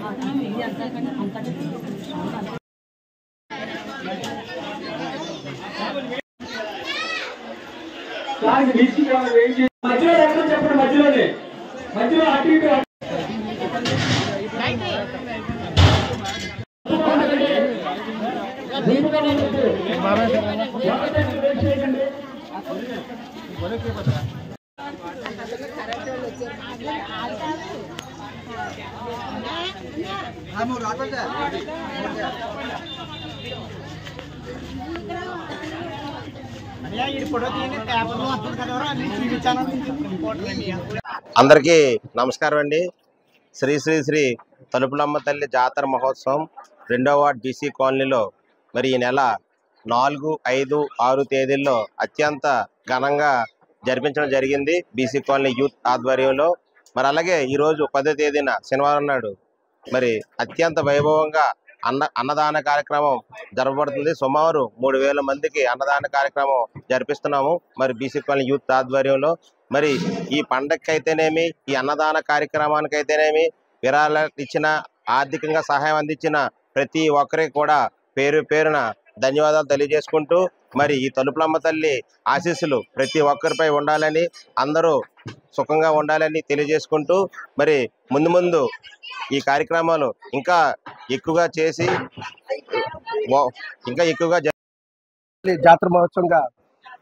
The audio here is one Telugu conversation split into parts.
మధ్యలో ఎక్కడ చెప్పండి, మధ్యలోనే మధ్యలో అటు ఇటు అందరికీ నమస్కారం అండి. శ్రీ శ్రీ శ్రీ తలుపులమ్మ తల్లి జాతర మహోత్సవం 2వ వార్డ్ బీసీ కాలనీలో మరి ఈ నెల 4, 5, 6 తేదీల్లో అత్యంత ఘనంగా జరిపించడం జరిగింది బీసీ కాలనీ యూత్ ఆధ్వర్యంలో. మరి అలాగే ఈరోజు 10వ తేదీన శనివారం నాడు మరి అత్యంత వైభవంగా అన్నదాన కార్యక్రమం జరపబడుతుంది. సుమారు 3000 మందికి అన్నదాన కార్యక్రమం జరిపిస్తున్నాము మరి బీసీ కాలనీ యూత్ ఆధ్వర్యంలో. మరి ఈ పండగకి అయితేనేమి, ఈ అన్నదాన కార్యక్రమానికి అయితేనేమి, విరాళాలు ఇచ్చిన, ఆర్థికంగా సహాయం అందించిన ప్రతి ఒక్కరికి కూడా పేరు పేరున ధన్యవాదాలు తెలియజేసుకుంటూ, మరి ఈ తలుపులమ్మ తల్లి ఆశీస్సులు ప్రతి ఒక్కరిపై ఉండాలని, అందరూ సుఖంగా ఉండాలని తెలియజేసుకుంటూ, మరి ముందు ముందు ఈ కార్యక్రమాలు ఇంకా ఎక్కువగా చేసి ఇంకా ఎక్కువగా జాతర మహోత్సవంగా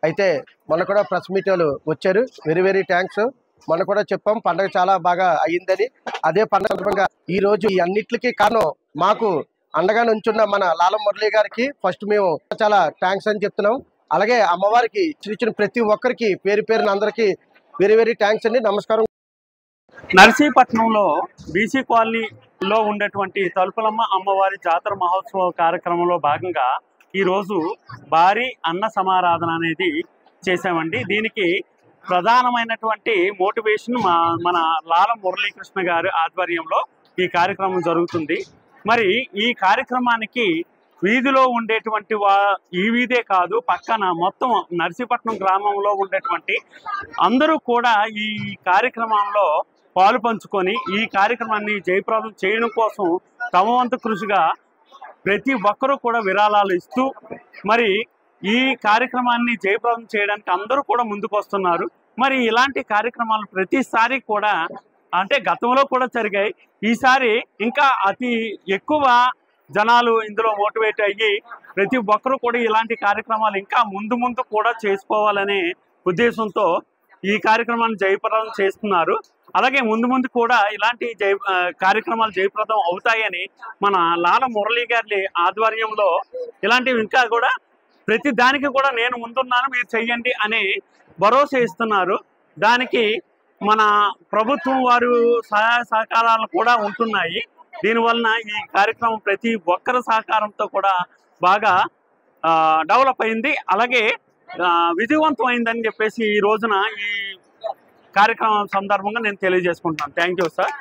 అయితే మన కూడా ప్రెస్ మీట్ వాళ్ళు వచ్చారు. Very very thanks. మనం కూడా చెప్పాం పండుగ చాలా బాగా అయ్యిందని. అదే పండుగ సందర్భంగా ఈ రోజు ఈ అన్నిటికీ కారణం మాకు అండగా నుంచున్న మన లాలం మురళి గారికి ఫస్ట్ మేము చాలా థ్యాంక్స్ అని చెప్తున్నాం. అలాగే అమ్మవారికి ఇచ్చిన ప్రతి ఒక్కరికి పేరు పేరున అందరికీ వెరీ వెరీ థ్యాంక్స్ అండి. నమస్కారం. నర్సీపట్నంలో బీసీ కాలనీలో ఉండేటువంటి తలుపులమ్మ అమ్మవారి జాతర మహోత్సవ కార్యక్రమంలో భాగంగా ఈరోజు భారీ అన్న సమారాధన అనేది చేసామండి. దీనికి ప్రధానమైనటువంటి మోటివేషన్ మన లాలం మురళీకృష్ణ గారి ఆధ్వర్యంలో ఈ కార్యక్రమం జరుగుతుంది. మరి ఈ కార్యక్రమానికి వీధిలో ఉండేటువంటి ఈ వీధే కాదు, పక్కన మొత్తం నర్సీపట్నం గ్రామంలో ఉండేటువంటి అందరూ కూడా ఈ కార్యక్రమంలో పాలు పంచుకొని ఈ కార్యక్రమాన్ని జయప్రదం చేయడం కోసం తమ వంతు కృషిగా ప్రతి ఒక్కరూ కూడా విరాళాలు ఇస్తూ మరి ఈ కార్యక్రమాన్ని జయప్రదం చేయడానికి అందరూ కూడా ముందుకు వస్తున్నారు. మరి ఇలాంటి కార్యక్రమాలు ప్రతిసారి కూడా అంటే గతంలో కూడా జరిగాయి. ఈసారి ఇంకా అతి ఎక్కువ జనాలు ఇందులో మోటివేట్ అయ్యి ప్రతి ఒక్కరూ కూడా ఇలాంటి కార్యక్రమాలు ఇంకా ముందు కూడా చేసుకోవాలనే ఉద్దేశంతో ఈ కార్యక్రమాన్ని జయప్రదం చేస్తున్నారు. అలాగే ముందు కూడా ఇలాంటి కార్యక్రమాలు జయప్రదం అవుతాయని మన లాల మురళి గారి ఆధ్వర్యంలో ఇలాంటివి ఇంకా కూడా ప్రతి దానికి కూడా నేను ముందున్నాను, మీరు చెయ్యండి అనే భరోసా ఇస్తున్నారు. దానికి మన ప్రభుత్వం వారు సహాయ సహకారాలు కూడా ఉంటున్నాయి. దీనివలన ఈ కార్యక్రమం ప్రతి ఒక్కరి సహకారంతో కూడా బాగా డెవలప్ అయింది. అలాగే విజయవంతం అయిందని చెప్పేసి ఈ రోజున ఈ కార్యక్రమం సందర్భంగా నేను తెలియజేసుకుంటున్నాను. Thank you sir.